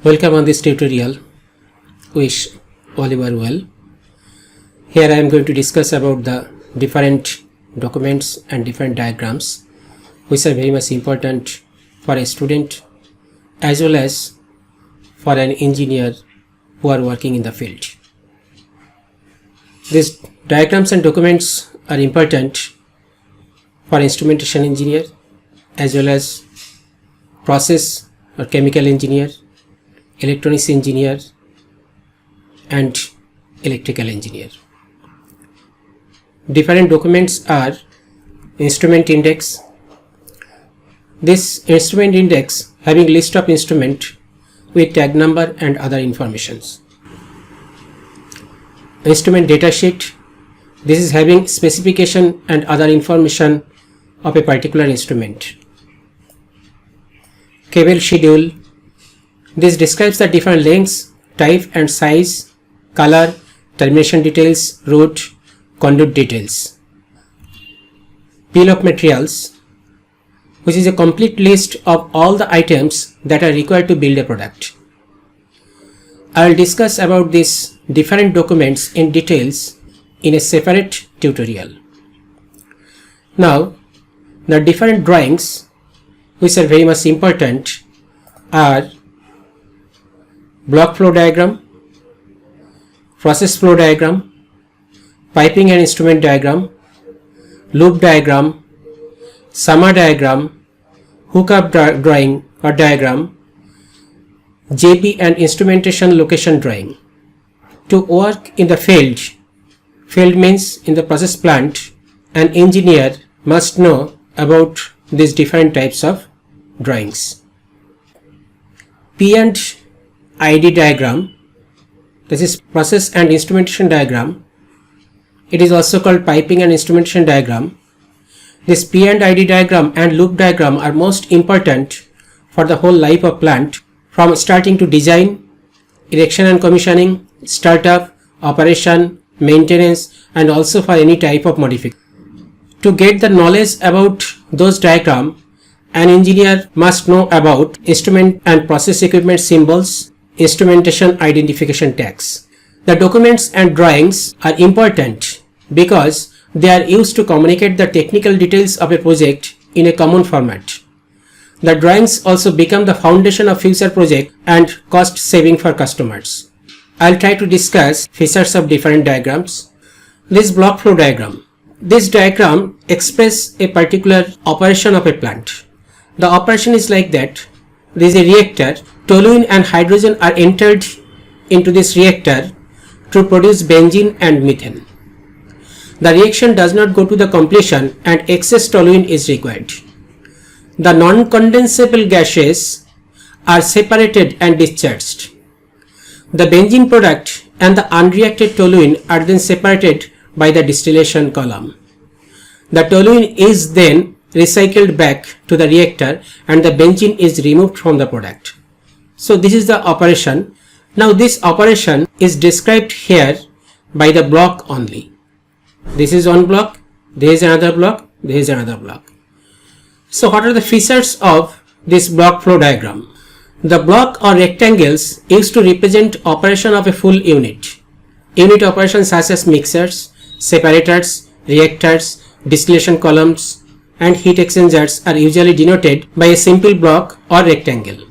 Welcome on this tutorial. Wish all you are well. Here I am going to discuss about the different documents and different diagrams which are very much important for a student as well as for an engineer who are working in the field. These diagrams and documents are important for instrumentation engineer as well as process or chemical engineer, electronics engineer and electrical engineer. Different documents are instrument index. This instrument index having list of instrument with tag number and other informations. Instrument data sheet. This is having specification and other information of a particular instrument. Cable schedule. This describes the different lengths, type and size, color, termination details, route, conduit details. Bill of materials, which is a complete list of all the items that are required to build a product. I will discuss about these different documents in details in a separate tutorial. Now, the different drawings which are very much important are block flow diagram, process flow diagram, piping and instrument diagram, loop diagram, summer diagram, hookup drawing or diagram, JP and instrumentation location drawing. To work in the field means in the process plant, an engineer must know about these different types of drawings. P and ID diagram, this is process and instrumentation diagram. It is also called piping and instrumentation diagram. This P and ID diagram and loop diagram are most important for the whole life of plant, from starting to design, erection and commissioning, startup, operation, maintenance and also for any type of modification. To get the knowledge about those diagrams, an engineer must know about instrument and process equipment symbols, instrumentation identification tags. The documents and drawings are important because they are used to communicate the technical details of a project in a common format. The drawings also become the foundation of future project and cost saving for customers. I'll try to discuss features of different diagrams. This block flow diagram. This diagram expresses a particular operation of a plant. The operation is like that. There is a reactor. Toluene and hydrogen are entered into this reactor to produce benzene and methane. The reaction does not go to the completion and excess toluene is required. The non-condensable gases are separated and discharged. The benzene product and the unreacted toluene are then separated by the distillation column. The toluene is then recycled back to the reactor and the benzene is removed from the product. So this is the operation. Now this operation is described here by the block only. This is one block, there is another block, there is another block. So what are the features of this block flow diagram? The block or rectangles used to represent operation of a full unit. Unit operations such as mixers, separators, reactors, distillation columns and heat exchangers are usually denoted by a simple block or rectangle.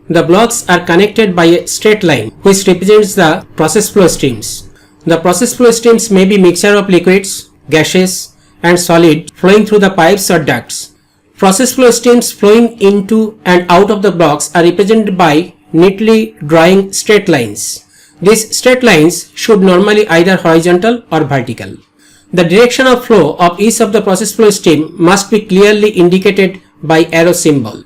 The blocks are connected by a straight line which represents the process flow streams. The process flow streams may be mixture of liquids, gases and solid flowing through the pipes or ducts. Process flow streams flowing into and out of the blocks are represented by neatly drawing straight lines. These straight lines should normally either horizontal or vertical. The direction of flow of each of the process flow stream must be clearly indicated by arrow symbol.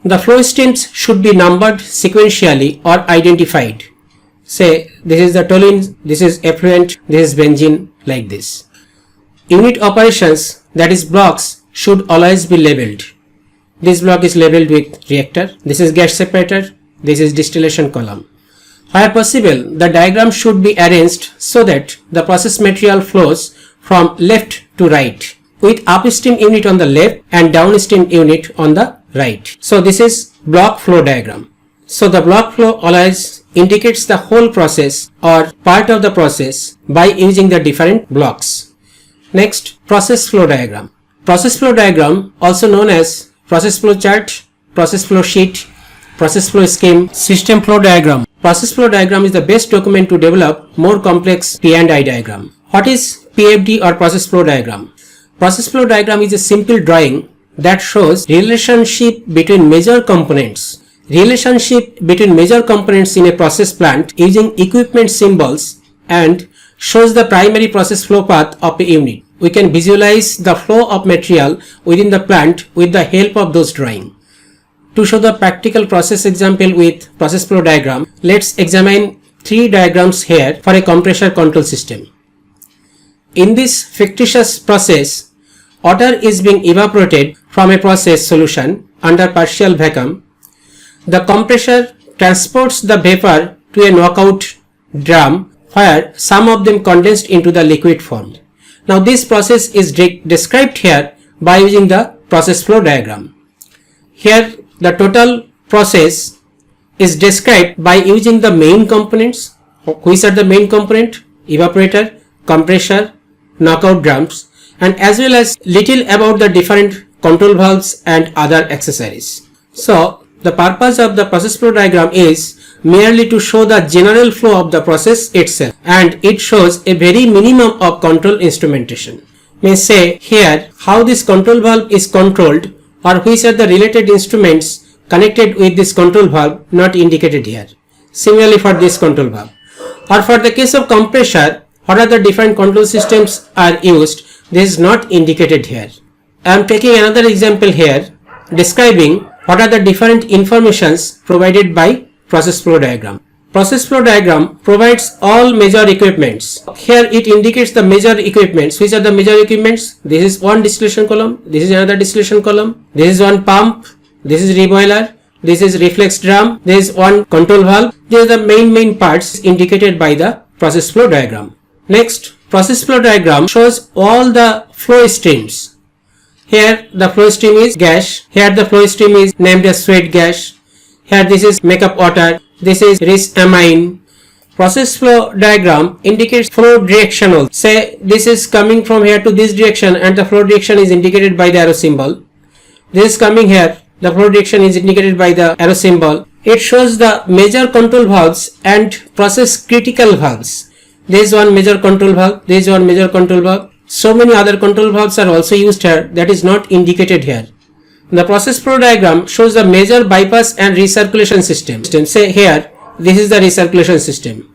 The flow streams should be numbered sequentially or identified. Say this is the toluene, this is effluent, this is benzene, like this. Unit operations, that is blocks, should always be labeled. This block is labeled with reactor, this is gas separator, this is distillation column. Where possible, the diagram should be arranged so that the process material flows from left to right with upstream unit on the left and downstream unit on the right. So this is block flow diagram. So the block flow always indicates the whole process or part of the process by using the different blocks. Next, process flow diagram. Process flow diagram, also known as process flow chart, process flow sheet, process flow scheme, system flow diagram. Process flow diagram is the best document to develop more complex P&I diagram. What is PFD or process flow diagram? Process flow diagram is a simple drawing that shows relationship between major components. Relationship between major components in a process plant using equipment symbols and shows the primary process flow path of a unit. We can visualize the flow of material within the plant with the help of those drawings. To show the practical process example with process flow diagram, let's examine three diagrams here for a compressor control system. In this fictitious process, water is being evaporated from a process solution under partial vacuum. The compressor transports the vapor to a knockout drum where some of them condensed into the liquid form. Now this process is described here by using the process flow diagram. Here the total process is described by using the main components. Which are the main component? Evaporator, compressor, knockout drums, and as well as little about the different control valves and other accessories. So the purpose of the process flow diagram is merely to show the general flow of the process itself, and it shows a very minimum of control instrumentation. May say here how this control valve is controlled or which are the related instruments connected with this control valve not indicated here. Similarly for this control valve. Or for the case of compressor, what are the different control systems are used, this is not indicated here. I am taking another example here describing what are the different informations provided by process flow diagram. Process flow diagram provides all major equipments. Here it indicates the major equipments. Which are the major equipments? This is one distillation column, this is another distillation column, this is one pump, this is reboiler, this is reflex drum, this is one control valve. These are the main parts indicated by the process flow diagram. Next, process flow diagram shows all the flow streams. Here the flow stream is gas, here the flow stream is named as sweat gas, here this is makeup water, this is rich amine. Process flow diagram indicates flow direction also. Say this is coming from here to this direction and the flow direction is indicated by the arrow symbol. This is coming here, the flow direction is indicated by the arrow symbol. It shows the major control valves and process critical valves. There is one major control valve, there is one major control valve. So many other control valves are also used here that is not indicated here. The process flow diagram shows the major bypass and recirculation system. Say here, this is the recirculation system.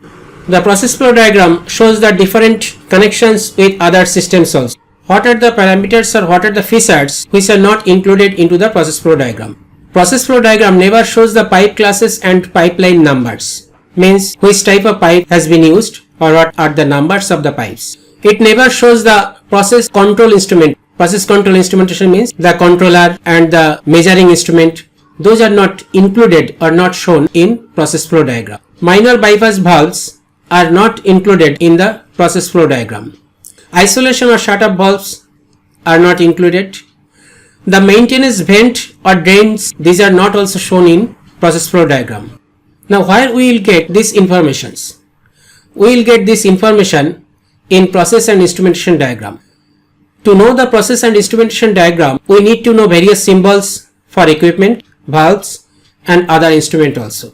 The process flow diagram shows the different connections with other systems also. What are the parameters or what are the features which are not included into the process flow diagram? Process flow diagram never shows the pipe classes and pipeline numbers. Means which type of pipe has been used or what are the numbers of the pipes. It never shows the process control instrument. Process control instrumentation means the controller and the measuring instrument. Those are not included or not shown in process flow diagram. Minor bypass valves are not included in the process flow diagram. Isolation or shut-off valves are not included. The maintenance vent or drains, these are not also shown in process flow diagram. Now where we will get these informations? We will get this information in process and instrumentation diagram. To know the process and instrumentation diagram, we need to know various symbols for equipment, valves and other instrument also.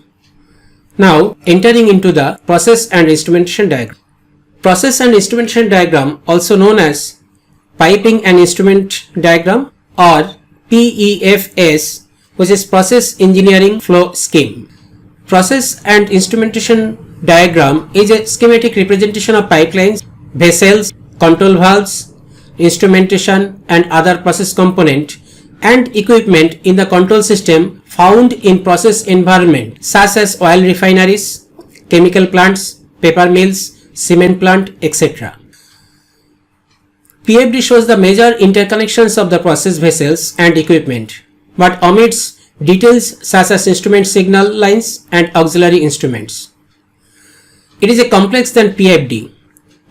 Now entering into the process and instrumentation diagram. Process and instrumentation diagram, also known as piping and instrument diagram or PEFS, which is process engineering flow scheme. Process and instrumentation diagram is a schematic representation of pipelines, vessels, control valves, instrumentation and other process component and equipment in the control system found in process environment such as oil refineries, chemical plants, paper mills, cement plant, etc. PFD shows the major interconnections of the process vessels and equipment but omits details such as instrument signal lines and auxiliary instruments. It is a complex than PFD.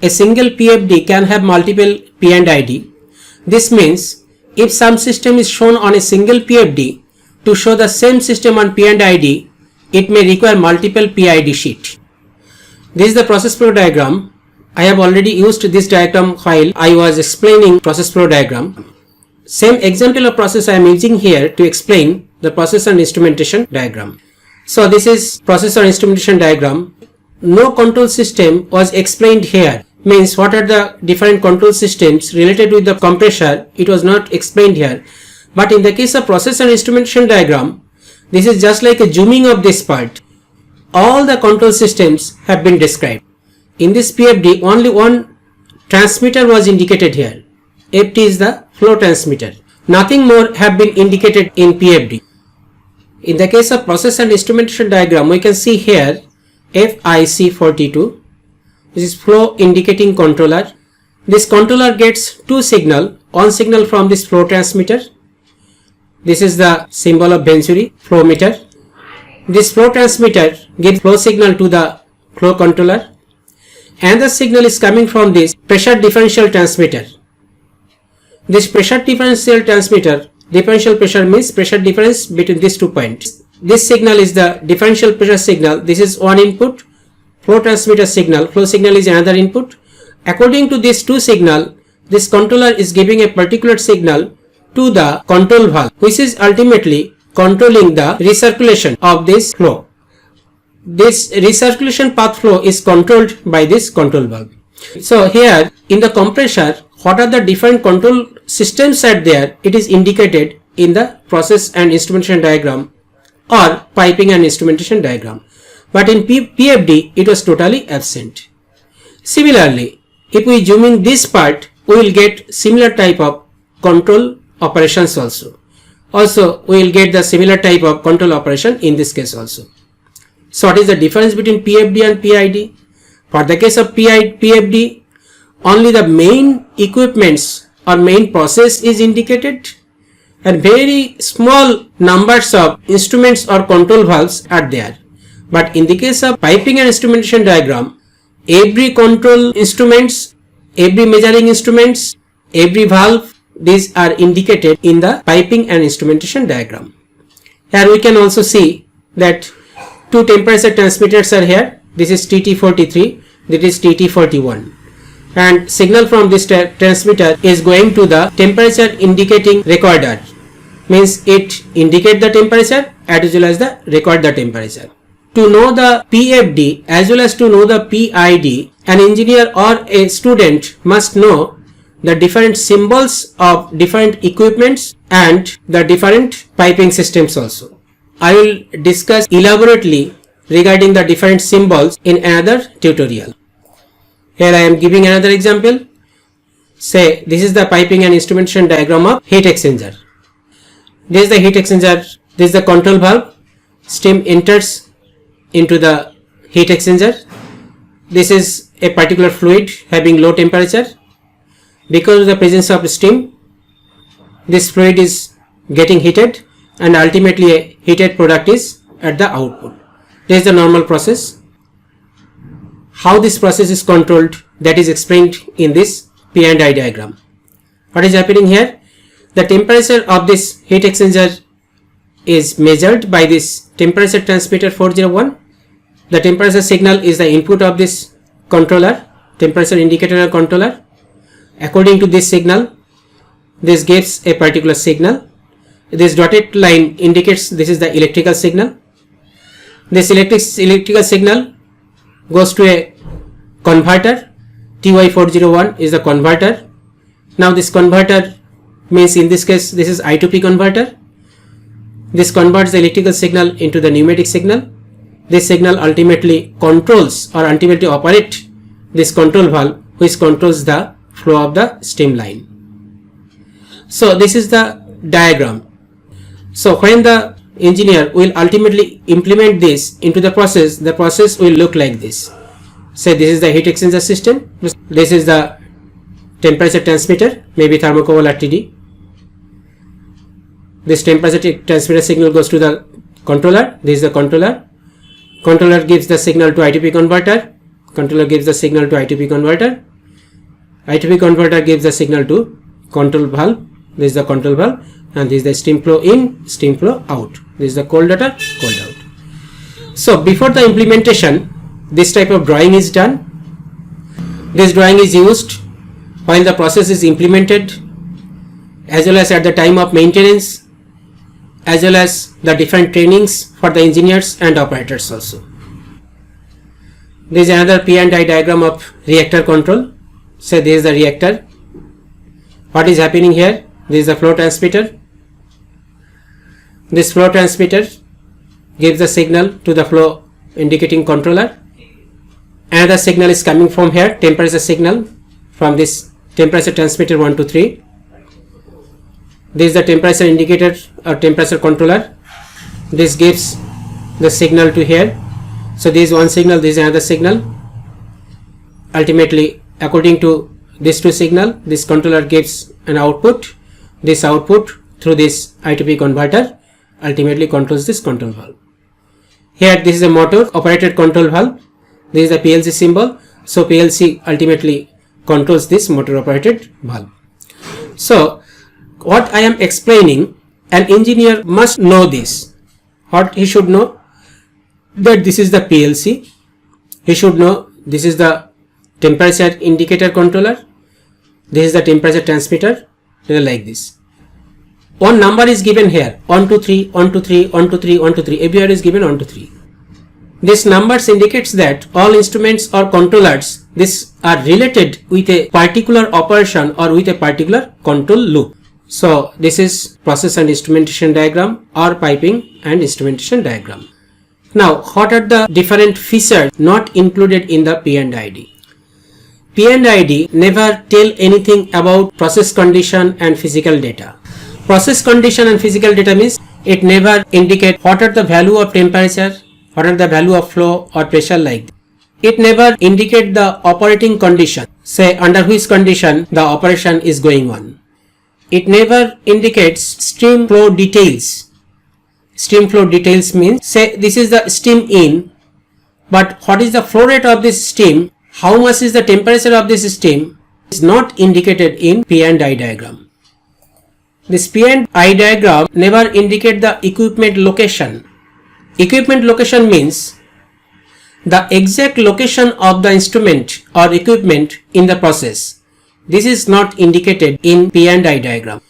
A single PFD can have multiple P&ID. This means if some system is shown on a single PFD, to show the same system on P&ID, it may require multiple PID sheet. This is the process flow diagram. I have already used this diagram while I was explaining process flow diagram. Same example of process I am using here to explain the process and instrumentation diagram. So this is process or instrumentation diagram. No control system was explained here. Means what are the different control systems related with the compressor, it was not explained here. But in the case of process and instrumentation diagram, this is just like a zooming of this part. All the control systems have been described. In this PFD, only one transmitter was indicated here. FT is the flow transmitter. Nothing more have been indicated in PFD. In the case of process and instrumentation diagram, we can see here FIC42. This is flow indicating controller. This controller gets two signal. One signal from this flow transmitter. This is the symbol of Venturi flow meter. This flow transmitter gives flow signal to the flow controller. And the signal is coming from this pressure differential transmitter. This pressure differential transmitter, differential pressure means pressure difference between these 2 points. This signal is the differential pressure signal. This is one input. Flow transmitter signal. Flow signal is another input. According to these two signal, this controller is giving a particular signal to the control valve, which is ultimately controlling the recirculation of this flow. This recirculation path flow is controlled by this control valve. So here in the compressor, what are the different control systems are there, it is indicated in the process and instrumentation diagram or piping and instrumentation diagram. But in PFD, it was totally absent. Similarly, if we zoom in this part, we will get similar type of control operations also. Also, we will get the similar type of control operation in this case also. So what is the difference between PFD and PID? For the case of PFD, only the main equipments or main process is indicated and very small numbers of instruments or control valves are there. But in the case of piping and instrumentation diagram, every control instruments, every measuring instruments, every valve, these are indicated in the piping and instrumentation diagram. Here we can also see that two temperature transmitters are here. This is TT43, this is TT41. And signal from this transmitter is going to the temperature indicating recorder. Means it indicate the temperature as well as the record the temperature. To know the PFD as well as to know the PID, an engineer or a student must know the different symbols of different equipments and the different piping systems also. I will discuss elaborately regarding the different symbols in another tutorial. Here I am giving another example. Say this is the piping and instrumentation diagram of heat exchanger. This is the heat exchanger. This is the control valve. Steam enters into the heat exchanger. This is a particular fluid having low temperature. Because of the presence of steam, this fluid is getting heated and ultimately a heated product is at the output. This is the normal process. How this process is controlled, that is explained in this P&I diagram. What is happening here? The temperature of this heat exchanger is measured by this temperature transmitter 401. The temperature signal is the input of this controller, temperature indicator controller. According to this signal, this gives a particular signal. This dotted line indicates this is the electrical signal. This electrical signal goes to a converter. TY401 is the converter. Now this converter means in this case this is I2P converter. This converts the electrical signal into the pneumatic signal. This signal ultimately controls or ultimately operates this control valve which controls the flow of the steam line. So this is the diagram. So when the engineer will ultimately implement this into the process will look like this. Say this is the heat exchanger system. This is the temperature transmitter, maybe thermocouple RTD. This temperature transmitter signal goes to the controller. This is the controller. Controller gives the signal to I2P converter. Controller gives the signal to I2P converter. I2P converter gives the signal to control valve. This is the control valve and this is the steam flow in, steam flow out. This is the cold water, cold out. So before the implementation, this type of drawing is done. This drawing is used while the process is implemented, as well as at the time of maintenance, as well as the different trainings for the engineers and operators also. This is another P and I diagram of reactor control. Say this is the reactor. What is happening here? This is the flow transmitter. This flow transmitter gives the signal to the flow indicating controller. Another signal is coming from here, temperature signal from this temperature transmitter 1 to 3. This is the temperature indicator or temperature controller. This gives the signal to here. So this is one signal, this is another signal. Ultimately, according to these two signal, this controller gives an output. This output through this I2P converter ultimately controls this control valve. Here this is a motor operated control valve. This is the PLC symbol. So PLC ultimately controls this motor operated valve. So what I am explaining, an engineer must know this. What he should know? That this is the PLC. He should know this is the temperature indicator controller. This is the temperature transmitter. Like this. One number is given here, 1 to 3, 1 to 3, 1 to 3, 1 to 3. Everywhere is given 1 to 3. This numbers indicates that all instruments or controllers, this are related with a particular operation or with a particular control loop. So this is process and instrumentation diagram or piping and instrumentation diagram. Now what are the different features not included in the P&ID? P&ID never tell anything about process condition and physical data. Process condition and physical data means it never indicate what are the value of temperature, what are the value of flow or pressure like that. It never indicate the operating condition, say under which condition the operation is going on. It never indicates stream flow details. Stream flow details means, say this is the steam in, but what is the flow rate of this steam, how much is the temperature of this steam is not indicated in P&I diagram. This P&I diagram never indicate the equipment location. Equipment location means the exact location of the instrument or equipment in the process. This is not indicated in P&I diagram.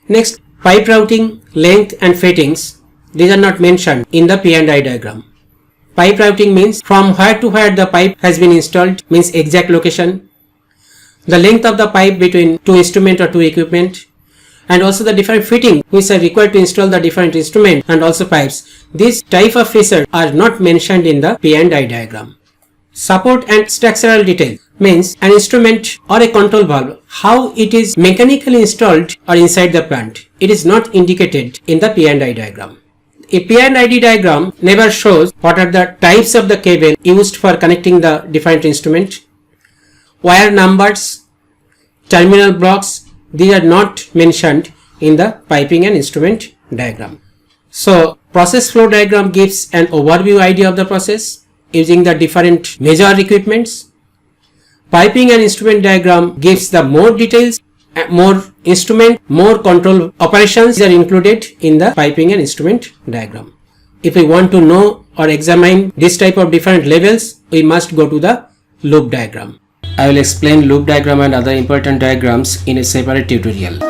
Next, pipe routing, length and fittings. These are not mentioned in the P&I diagram. Pipe routing means from where to where the pipe has been installed, means exact location. The length of the pipe between two instrument or two equipment, and also the different fitting which are required to install the different instrument and also pipes. These type of features are not mentioned in the P&I diagram. Support and structural detail means an instrument or a control valve, how it is mechanically installed or inside the plant. It is not indicated in the P&I diagram. A P&ID diagram never shows what are the types of the cable used for connecting the different instrument, wire numbers, terminal blocks. These are not mentioned in the piping and instrument diagram. So process flow diagram gives an overview idea of the process using the different major equipments. Piping and instrument diagram gives the more details, more instrument, more control operations are included in the piping and instrument diagram. If we want to know or examine this type of different levels, we must go to the loop diagram. I will explain loop diagram and other important diagrams in a separate tutorial.